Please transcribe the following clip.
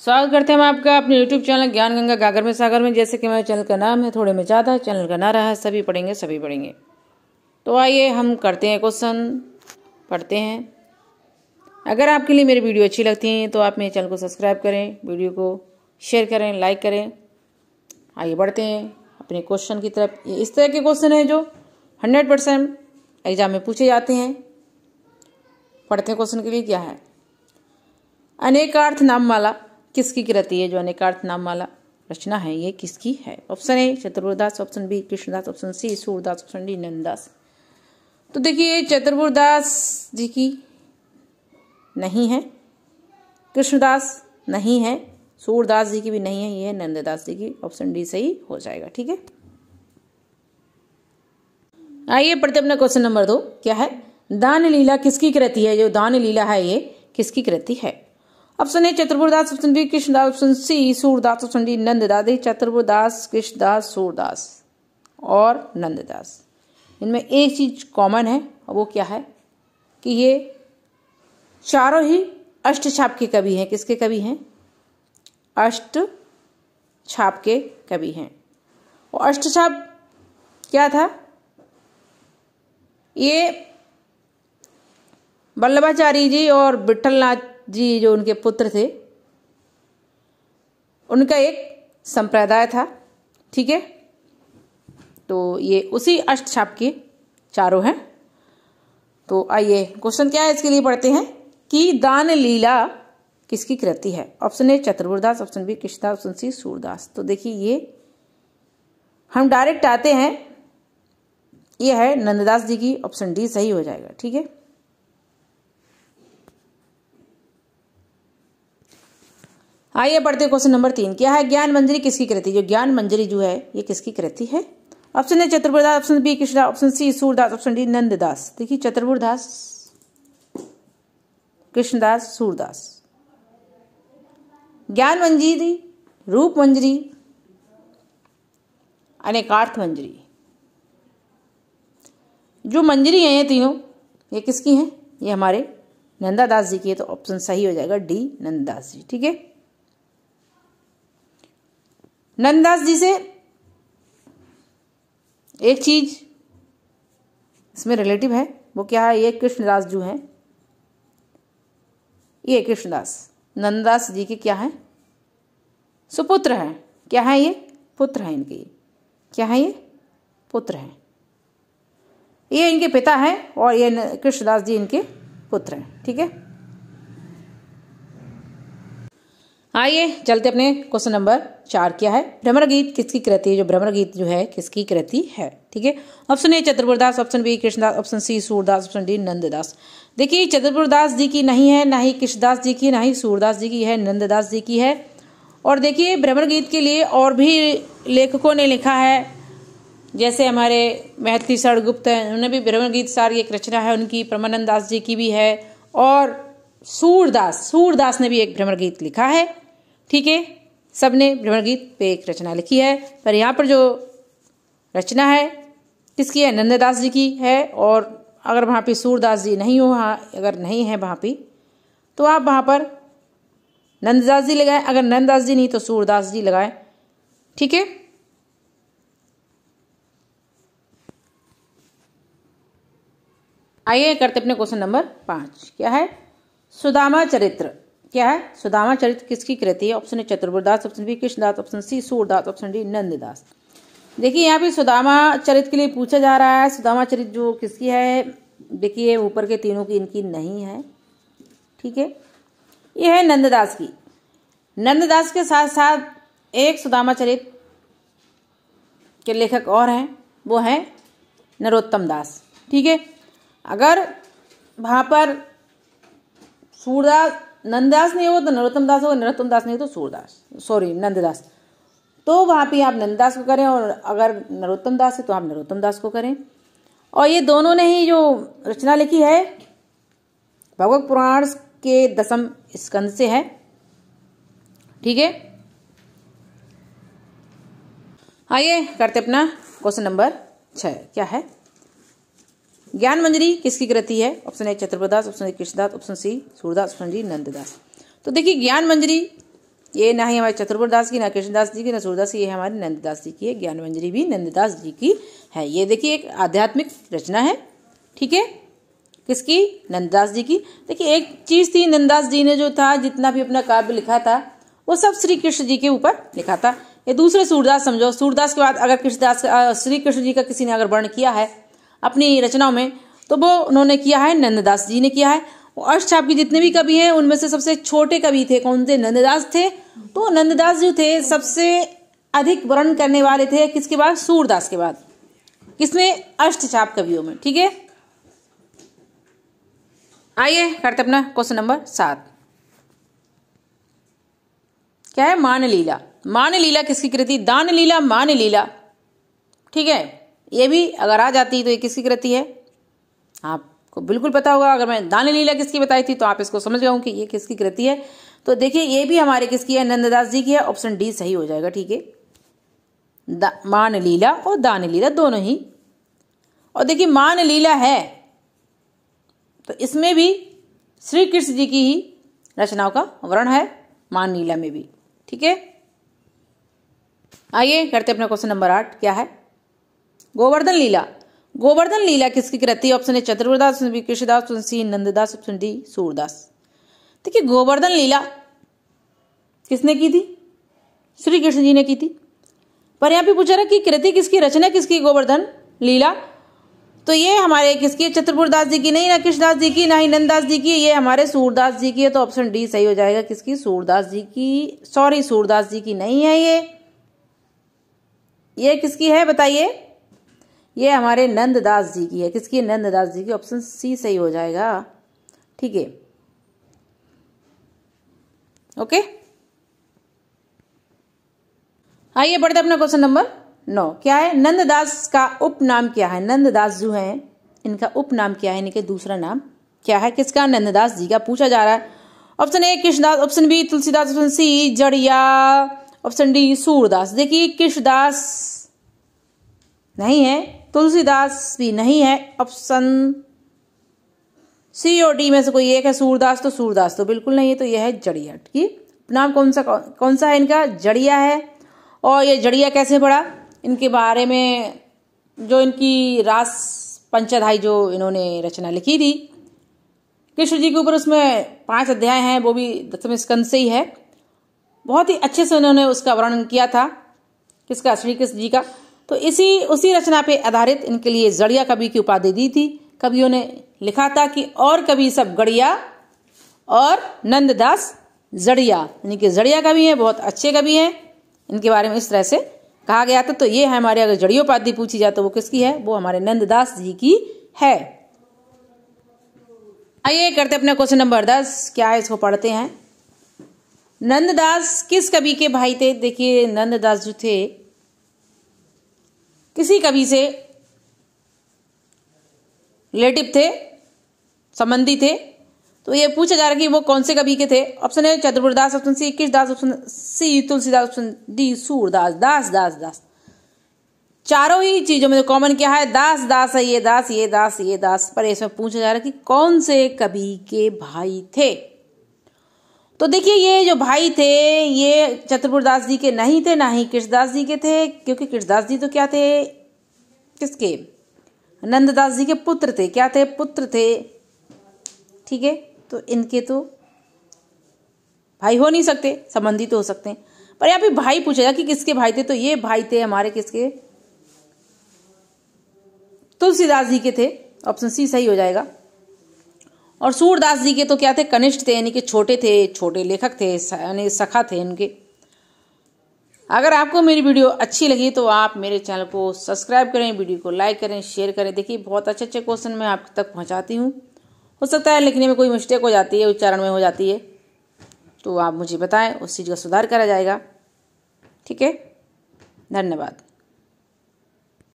स्वागत करते हैं हम आपका अपने YouTube चैनल ज्ञान गंगा गागर में सागर में। जैसे कि मेरे चैनल का नाम है थोड़े में ज़्यादा, चैनल का नारा है सभी पढ़ेंगे सभी पढ़ेंगे। तो आइए हम करते हैं क्वेश्चन, पढ़ते हैं। अगर आपके लिए मेरी वीडियो अच्छी लगती है तो आप मेरे चैनल को सब्सक्राइब करें, वीडियो को शेयर करें, लाइक करें। आइए बढ़ते हैं अपने क्वेश्चन की तरफ। ये इस तरह के क्वेश्चन है जो 100% एग्जाम में पूछे जाते हैं। पढ़ते हैं क्वेश्चन के लिए। क्या है? अनेकार्थ नाममाला किसकी कृति है? जो अनेकार्थ नाममाला रचना है ये किसकी है? Option A Chaturvedas, option B Krishnadas, option C Surdas, option D Nanddas. तो देखिए चतुर्वेदास जी की नहीं है, कृष्णदास नहीं है, सूरदास जी की भी नहीं है, ये है नंददास जी की। ऑप्शन डी सही हो जाएगा। ठीक है, आइए पढ़ते अपना क्वेश्चन नंबर 2। क्या है? दान लीला किसकी कृति है? जो दान लीला है ये किसकी कृति है? Option A Chaturvedas, option B Krishnadas, option C Surdas, option D Nanddas. Chaturvedas, Krishnadas, Surdas और नंददास, इनमें एक चीज कॉमन है और वो क्या है कि ये चारों ही अष्टछाप के कवि हैं। किसके कवि हैं? अष्टछाप के कवि हैं। और अष्टछाप क्या था? ये वल्लभाचार्य जी और विठलनाथ जी जो उनके पुत्र थे, उनका एक संप्रदाय था। ठीक है, तो ये उसी अष्टछाप के चारों हैं। तो आइए क्वेश्चन क्या है इसके लिए पढ़ते हैं कि दान लीला किसकी कृति है? Option A Chaturvedas, option B Krishnadas, option C Surdas. तो देखिए ये हम डायरेक्ट आते हैं, ये है नंददास जी की। ऑप्शन डी सही हो जाएगा। ठीक है, आइए पढ़ते क्वेश्चन नंबर 3। क्या है? ज्ञान मंजरी किसकी कृति? जो ज्ञान मंजरी जो है ये किसकी कृति है? Option A Chaturvedas, option B Krishnadas, option C Surdas, option D Nanddas. देखिए चतुर्वेदास, कृष्णदास, सूरदास। ज्ञान मंजरी, रूप मंजरी, अनेकार्थ मंजरी, जो मंजरी है ये तीनों, ये किसकी हैं? ये हमारे नंददास जी की है। तो ऑप्शन सही हो जाएगा डी नंददास जी। ठीक है, नंददास जी से एक चीज इसमें रिलेटिव है, वो क्या है? ये कृष्णदास जो है, ये कृष्णदास नंददास जी के क्या है? सुपुत्र हैं। क्या है? ये पुत्र हैं इनके। क्या है? ये पुत्र हैं। ये इनके पिता हैं और ये कृष्णदास जी इनके पुत्र हैं। ठीक है, आइए चलते अपने क्वेश्चन नंबर 4। क्या है? भ्रमर गीत किसकी कृति है? जो भ्रमर गीत जो है किसकी कृति है? ठीक है, option A Chaturvedas, option B Krishnadas, option C Surdas, option D Nanddas. देखिए चतुर्वेदास जी की नहीं है, ना ही कृष्णदास जी की, ना ही सूरदास जी की है, नंददास जी की है। और देखिए भ्रमर गीत के लिए और भी लेखकों ने लिखा है, जैसे हमारे महर्षि शरणगुप्त हैं, उन्होंने भी भ्रमर गीत सारी एक रचना है उनकी। परमानंद दास जी की भी है और सूरदास ने भी एक भ्रमर गीत लिखा है। ठीक है, सबने भ्रमर गीत पे एक रचना लिखी है, पर यहाँ पर जो रचना है किसकी है? नंददास जी की है। और अगर वहाँ पे सूरदास जी नहीं हो, अगर नहीं है वहाँ पे, तो आप वहाँ पर नंददास जी लगाएं। अगर नंददास जी नहीं तो सूरदास जी लगाएं। ठीक है, आइए करते अपने क्वेश्चन नंबर 5। क्या है? सुदामा चरित्र। क्या है? सुदामा चरित्र किसकी कृति है? Option A Chaturvedas, option B Krishnadas, option C Surdas, option D Nanddas. देखिए यहाँ पे सुदामा चरित्र के लिए पूछा जा रहा है। सुदामा चरित्र जो किसकी है? देखिए ऊपर के तीनों की इनकी नहीं है। ठीक है, ये है नंददास की। नंददास के साथ साथ एक सुदामा चरित्र के लेखक और हैं, वो हैं नरोत्तम दास। ठीक है, अगर वहां पर सूरदास नंददास नहीं हो तो नरोत्तम दास हो, नरोत्तम दास नहीं हो तो नंददास। तो वहां पे आप नंददास को करें, और अगर नरोत्तम दास है तो आप नरोत्तम दास को करें। और ये दोनों ने ही जो रचना लिखी है भगवत पुराण के 10वें स्कंद से है। ठीक है, आइए करते अपना क्वेश्चन नंबर 6। क्या है? ज्ञान मंजरी किसकी कृति है? Option A Chaturvedas, option A Krishnadas, option C Surdas, option D Nanddas. तो देखिए ज्ञान मंजरी ये ना ही हमारे चतुर्बुर्दास की, ना कृष्णदास जी की, ना सूरदास की, ये हमारे नंददास जी की है। ज्ञानमंजरी भी नंददास जी की है। ये देखिए एक आध्यात्मिक रचना है, ठीक है, किसकी? नंददास जी की। देखिए एक चीज थी, नंददास जी ने जो था जितना भी अपना काव्य लिखा था वो सब श्री कृष्ण जी के ऊपर लिखा था। ये दूसरे सूरदास समझो, सूरदास के बाद अगर कृष्णदास श्री कृष्ण जी का किसी ने अगर वर्ण किया है अपनी रचनाओं में तो वो उन्होंने किया है, नंददास जी ने किया है। अष्टछाप के जितने भी कवि हैं उनमें से सबसे छोटे कवि थे कौन थे? नंददास थे। तो नंददास जो थे सबसे अधिक वर्ण करने वाले थे किसके बाद? सूरदास के बाद। किसमें? अष्टछाप कवियों में, ठीक है। आइए करते अपना क्वेश्चन नंबर 7। क्या है? मान लीला। मान लीला किसकी कृति? दान लीला, मान लीला, ठीक है। ये भी अगर आ जाती तो ये किसकी कृति है? आपको बिल्कुल पता होगा। अगर मैं दान लीला किसकी बताई थी तो आप इसको समझ गए कि ये किसकी कृति है। तो देखिए ये भी हमारे किसकी है? नंददास जी की है। ऑप्शन डी सही हो जाएगा, ठीक है। मान लीला और दान लीला दोनों ही। और देखिए मान लीला है तो इसमें भी श्री कृष्ण जी की ही रचनाओं का वर्णन है, मान लीला में भी, ठीक है। आइए करते अपना क्वेश्चन नंबर 8। क्या है? गोवर्धन लीला। गोवर्धन लीला किसकी कृति? Option A Chaturbhurdas, option B Krishnadas, option C Nanddas, option D Surdas. देखिए गोवर्धन लीला किसने की थी? श्री कृष्ण जी ने की थी। पर यहाँ पे पूछा रहा कि कृति किसकी, रचना किसकी? गोवर्धन लीला। तो ये हमारे किसकी? चतुर्बुर्दास जी की नहीं, ना कृष्णदास जी की, ना ही नंददास जी की, ये हमारे सूरदास जी की है। तो ऑप्शन डी सही हो जाएगा। किसकी? सूरदास जी की। सॉरी, सूरदास जी की नहीं है ये किसकी है बताइए? ये हमारे नंददास जी की है। किसकी? नंददास जी की। ऑप्शन सी सही हो जाएगा, ठीक है, ओके। आइए बढ़ते अपना क्वेश्चन नंबर 9। क्या है? नंददास का उपनाम क्या है? नंददास जो है इनका उपनाम क्या है? इनके दूसरा नाम क्या है? किसका? नंददास जी का पूछा जा रहा है। Option A Krishnadas, option B Tulsidas, option C जड़िया, ऑप्शन डी सूरदास। देखिए कृष्णदास नहीं है, तुलसीदास भी नहीं है, ऑप्शन सी और डी में से कोई एक है। सूरदास तो सूरदास तो बिल्कुल नहीं है, तो यह है जड़िया की। नाम कौन सा है इनका? जड़िया है। और ये जड़िया कैसे पड़ा? इनके बारे में जो इनकी रास पंचाध्यायी जो इन्होंने रचना लिखी थी कृष्ण जी के ऊपर, उसमें 5 अध्याय हैं, वो भी 10वें स्कंद से ही है। बहुत ही अच्छे से उन्होंने उसका वर्णन किया था। किसका? श्री कृष्ण जी का। तो उसी रचना पे आधारित इनके लिए जड़िया कवि की उपाधि दी थी। कवियों ने लिखा था कि और कवि सब गड़िया और नंददास जड़िया, यानी कि जड़िया कवि हैं, बहुत अच्छे कवि हैं। इनके बारे में इस तरह से कहा गया था। तो ये हमारे अगर जड़ियोपाधि पूछी जाए तो वो किसकी है? वो हमारे नंददास जी की है। आइए करते अपने क्वेश्चन नंबर 10। क्या है? इसको पढ़ते हैं। नंददास किस कवि के भाई थे? देखिए नंददास जो थे किसी कवि से रिलेटिव थे, संबंधी थे। तो ये पूछा जा रहा है कि वो कौन से कवि के थे। Option A Chaturbhurdas, option C Krishnadas, option C Tulsidas, option D Surdas. दास दास दास, चारों ही चीजों में कॉमन क्या है? दास दास है। ये दास, ये दास, ये दास। पर इसमें पूछा जा रहा है कि कौन से कवि के भाई थे। तो देखिए ये जो भाई थे ये चतुर्बुर्दास जी के नहीं थे, ना ही कृष्णदास जी के थे, क्योंकि कृष्णदास जी तो क्या थे? किसके? नंददास जी के पुत्र थे। क्या थे? पुत्र थे, ठीक है। तो इनके तो भाई हो नहीं सकते, संबंधी तो हो सकते हैं। पर यहाँ पे भाई पूछेगा कि किसके भाई थे, तो ये भाई थे हमारे किसके? तुलसीदास जी के थे। ऑप्शन सी सही हो जाएगा। और सूरदास जी के तो क्या थे? कनिष्ठ थे, यानी कि छोटे थे, छोटे लेखक थे, यानी सखा थे इनके। अगर आपको मेरी वीडियो अच्छी लगी तो आप मेरे चैनल को सब्सक्राइब करें, वीडियो को लाइक करें, शेयर करें। देखिए बहुत अच्छे अच्छे क्वेश्चन मैं आप तक पहुंचाती हूँ। हो सकता है लिखने में कोई मिस्टेक हो जाती है, उच्चारण में हो जाती है, तो आप मुझे बताएं, उस चीज़ का सुधार करा जाएगा, ठीक है। धन्यवाद।